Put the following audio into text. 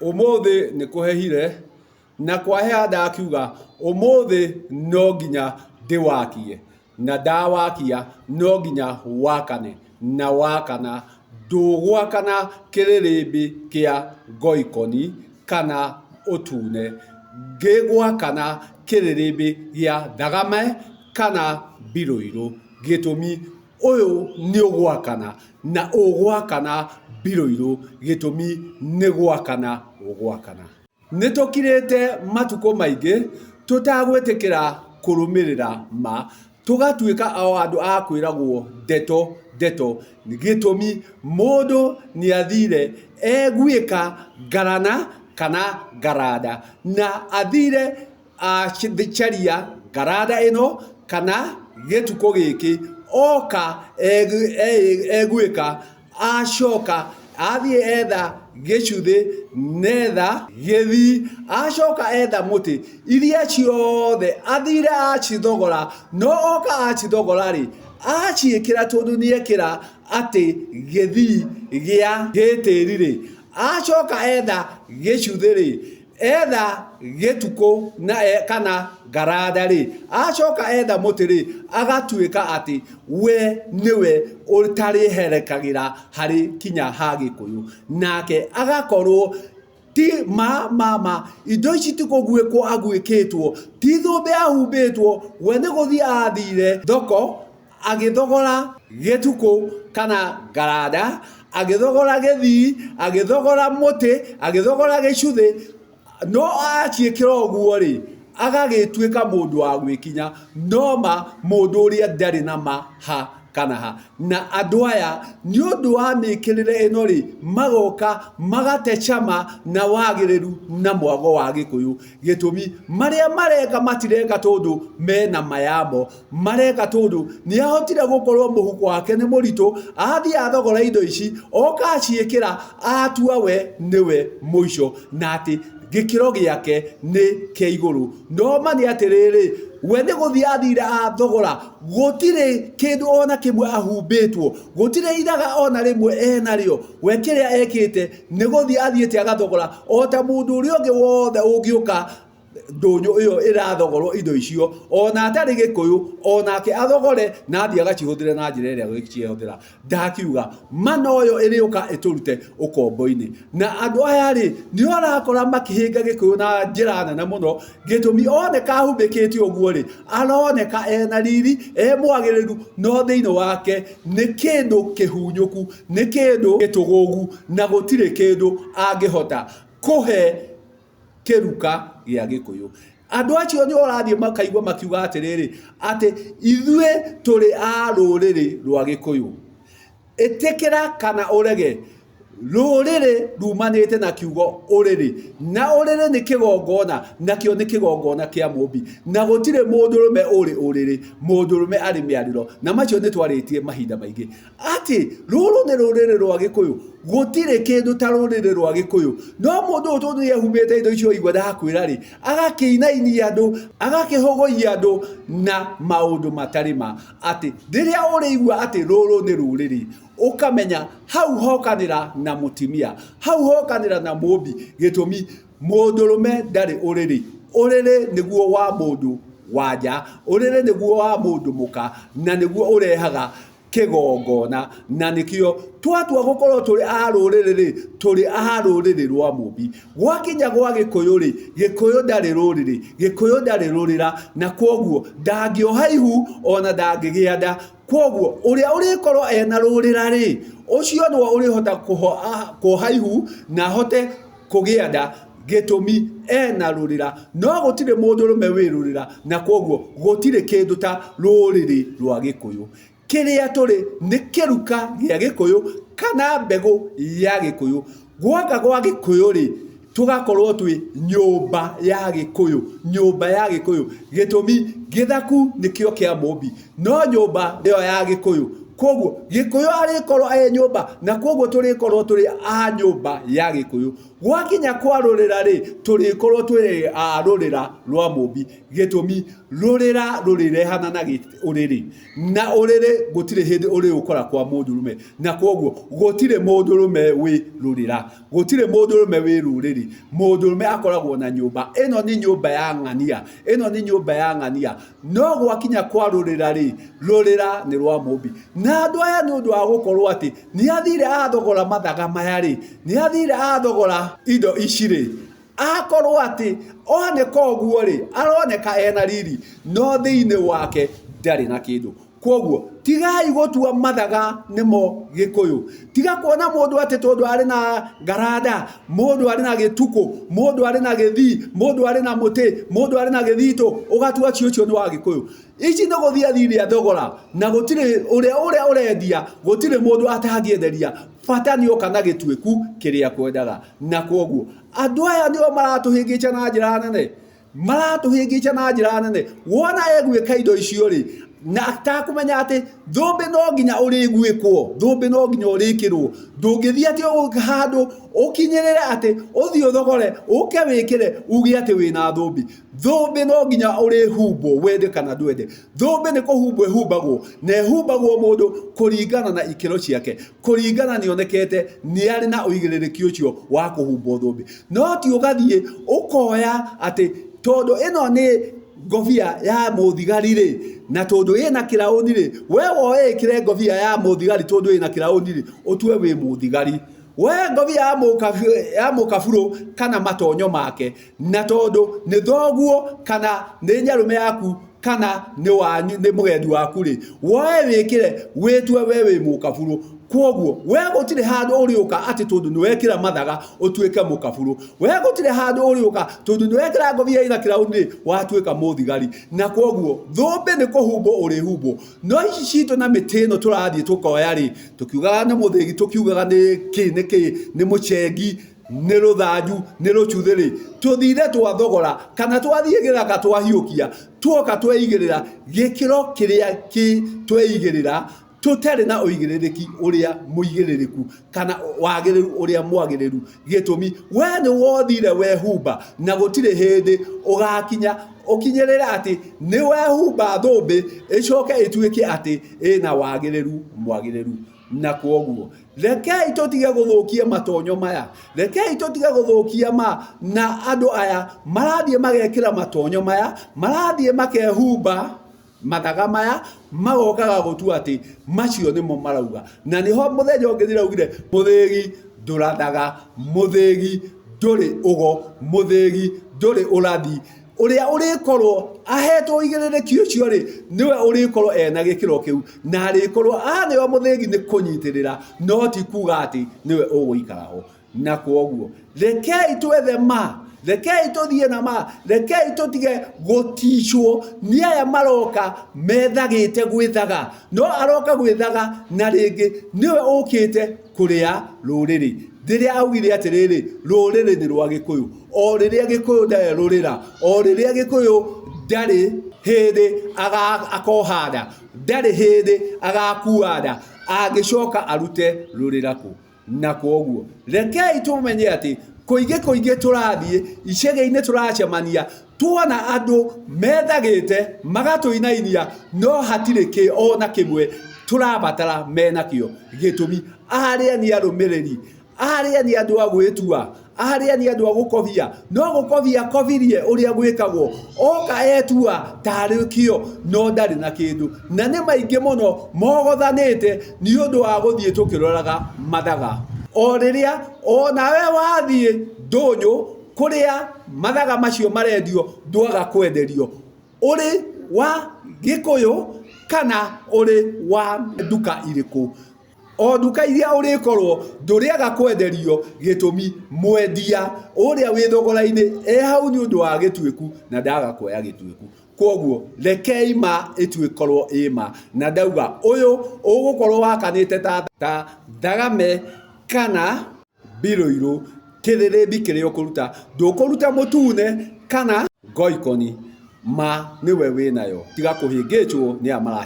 Umuthi ni kuhehire na kwahea ndakiuga umuthi no nginya ndiwakie na ndawakia no nginya wakane na wakana ndugwakana kiririmbi kia ngoikoni kana utune ngigwakana kiririmbi gia thagame kana biroiro gitumi uyu ni ugwakana na ugwakana biroiro gitumi ni gwakana ugwakana nitukirite matuko maingi tutagwitikira kurumirira ma tugatuika andu a kwiragwo deto gitumi mundu ni athire egwika garana kana garada na athire acharia garada ino kana gituko giki oka egwika acoka athie etha gicuthi netha githi acoka etha muti iria ciothe athire acithogora no oka acithogora ri aciikira tondu niekira ati githi gia gitiri ri acoka etha gicuthi ri etha gituko na kana garada ri acoka etha muti ri agatuika ati we niwe utari herekagira hari kinya ha Gikuyu nake agakorwo ti mama indo ici tikugwikwo agwikitwo ti thumbe ahumbitwo we ni guthii athire thoko agithogora gituko kana garada agithogora githi agithogora muti agithogora gicuthi no aciikira uguo ri agagituika mundu wa gwikinya no mundu uria ndari na ha kana ha na andu aya ni undu wa mikirire ino ri magoka magate chama na wagiriru na mwago wa Gikuyu gitumi maria mareka matireka tondu mena mayamo mareka tondu ni ahotire gukorwo muhuko wake ni murito athi athogora indo ici oka aciikira atua we niwe muico na ati gikiro giake ni ke iguru no mani atiriri we ni guthii athire athogora gutire kindu ona kimwe ahumbitwo gutire iraga ona rimwe enario we kiria ekite ni guthii athiete agathogora ota mundu uria ungi wothe ungiuka ndunyu iyo irathogorwo indo icio ona atari Gikuyu onake athogore na athii agacihũthĩre na njĩra ĩrĩa gũciehũthĩra ndakiuga mana ũyũ ĩrĩũka ĩtũrute ũkombo-inĩ na andũ aya rĩ nĩ ũrakora makĩhĩnga Gikuyu na njĩra nene mũno gĩtũmi oneka ahumbĩkĩte ũguo rĩ aroneka ena riri mwagĩrĩru no thĩinĩ wake nĩ kĩndũ kĩhunyũku nĩ kĩndũ gĩtũgũgu na gũtirĩ kĩndũ angĩhota kũhe kiruka gia Gikuyu andu acio ni orathie makaigwa makiuga atiriri ati ithue turi a ruriri rwa Gikuyu etekera kana urege ruriri rumanite na kiugo uriri na uriri ni kigongona nakio ni kigongona kia mumbi na gutire mundurume uriri mundurume ari miariro na macio ni twaritie mahinda maingi ati ruru ni ruriri rwa Gikuyu gutire kindu ta ruriri rwa Gikuyu no mundu utondu yehumete indo icio igwa ndakwira ri agakiinainia andu agakihogoia andu na maundu matari ma ati riria urigwa ati ruru ni ruriri ukamenya hau hokanira na mutimia hau hokanira na mumbi gitumi mundurume ndari uriri niguo wa mundu wanja uriri niguo wa mundu muka na niguo urehaga kigongona na nikio twatua gukorwo turi a ruriri rwa mumbi gwakinya gwa Gikuyu ri Gikuyu ndari ruriri Gikuyu ndari rurira na kwoguo ndangioha ihu ona ndangigianda kwoguo uria urikorwo ena rurira ri ucio no urihota kuoha ihu na hote kugianda gitumi ena rurira no gutire mundurume wirurira na kwoguo gutire kindu ta ruriri rwa Gikuyu kiria turi ni kiruka gia Gikuyu kana mbegu ya Gikuyu gwaka gwa Gikuyu ri tugakorwo twi nyumba ya Gikuyu gitumi githaku nikio kia mumbi no nyumba ndio ya Gikuyu kwoguo Gikuyu arikorwo nyumba na kwoguo turikorwo turi a nyumba ya Gikuyu gwakinya kwarurira ri turikorwo twiri rurira rwa mumbi gitumi rurira rurirehana na uriri na uriri gutire hindi uri ukora kwa mundurume na kwoguo gutire mundurume wi rurira gutire mundurume wi ruriri mundurume akoragwo na nyumba ino ni nyumba ya ng'ania ino ni nyumba ya ng'ania no gwakinya kwarurira ri rurira ni rwa mumbi na andu aya ni undu wa gukorwo ati ni athire athogora mathaga maya ri ni athire athogora indo iciri akorwo ati oneka oguo ri aroneka ena riri no thiini wake ndari na kindu kwoguo tigai gutua mathaga nimo gikuyu tiga kuona mundu ati tondu ari na garada mundu ari na gituko mundu ari na githi mundu ari na muti mundu ari na githito ugatua cio ni wa gikuyu ici no guthia thiri athogora na gutire uria urendia gutire mundu atagienderia bata ni okana gitueku kiria kwendaga na kwoguo andu aya nio maratuhingica na njira nene maratuhingica na njira nene wona egwika indo icio ri na takumenya ati thumbi no nginya urigwikwo thumbi no nginya urikirwo ndungithii ati handu ukinyirire ati uthii uthogore uke wikire ugi ati wina thumbi no nginya urihumbo wende kana ndwende thumbi ni kuhumbwo ihumbagwo na ihumbagwo mundu kuringana na ikiro ciake kuringana nionekete ni ari na uigiririki ucio wa kuhumbwo thumbi no ti ugathie ukoya ati tondu ino ni ngobia ya muthigari ri na tondu ina kirauni ri we woe kire ngobia ya muthigari tondu ina kirauni ri utwe wi muthigari we ngobia ya mukaburu kana matonyo make na tondu ni thoguo kana ni nyarume yaku kana ni wanyu ni mugendi waku ri woe wikire witwe we wi mukaburu kwoguo we gutire handu uriuka ati tondu ni wekira mathaga utuike mukaburu we gutire handu uriuka tondu ni wekira ngobia ina kirauni watuika muthigari na kwoguo thumbi ni kuhumbo urihumbo no ici citu na mitino turathie tukoya ri tukiugaga ni muthigi tukiugaga ni muchengi ni ruthanju ni ruchuthiri tuthire twathogora kana twathie githaka twahiukia tuoka tweigirira gikiro kiria tweigirira tutari na uigiririki uria muigiririku kana wagiriru uria mwagiriru gitumi we ni wothire wehumba na gutire hindi ugakinya ukinyerera ati ni wehumba thumbi icoke ituike ati ina wagiriru mwagiriru na kwoguo rekei tutige guthukia matonyo maya rekei tutige guthukia na andu aya marathie magekira matonyo maya marathie makehumba mathaga maya magokaga gutua ati macio nimo marauga na niho muthenya ungithira ugire muthigi ndurathaga muthigi nduri ugo muthigi nduri urathi uria urikorwo ahetwo igiririki ucio ri niwe urikorwo ena gikiro kiu na arikorwo niwe muthigi ni kunyitirira no ti kuga ati niwe uguikara ho na kwoguo rekei twethe rekei tuthie na rekei tutige guticwo ni aya maroka methagite gwithaga no aroka gwithaga na ringi niwe ukite kuria ruriri ndiria augire atiriri ruriri ni rwa gikuyu o riria gikuyu ndare rurira o riria gikuyu ndari hindi akohanda ndari hindi agakuanda agicoka arute rurira ku na kwoguo rekei tumenye ati kuige turathie icege-ini turacemania tuona andu methagite magatuinainia no hatire ki ona kimwe turabatara menakio gitumi aria ni arumiriri aria ni andu agwitua aria ni andu agukobia no gukobia kovirie uria gwikagwo oka etua tarikio no ndari na kindu na ni maingi muno mogothanite ni undu wa guthie tukiroraga mathaga o riria onawe wathie ndunyu kuria mathaga macio marendio ndwaga kwenderio uri wa gikuyu kana uri wa nduka iriku o nduka iria urikorwo nduriaga kwenderio gitumi mwendia uria withogora-ini hau ni undu wa gitueku na ndaga kuoya gitueku kwoguo rekei ituikorwo na ndauga uyu ugukorwo wakanite ta thagame kana biroiro kithiribi kiria ukuruta ndukuruta mutune kana ngoikoni niwe winayo tiga kuhingicwo ni amara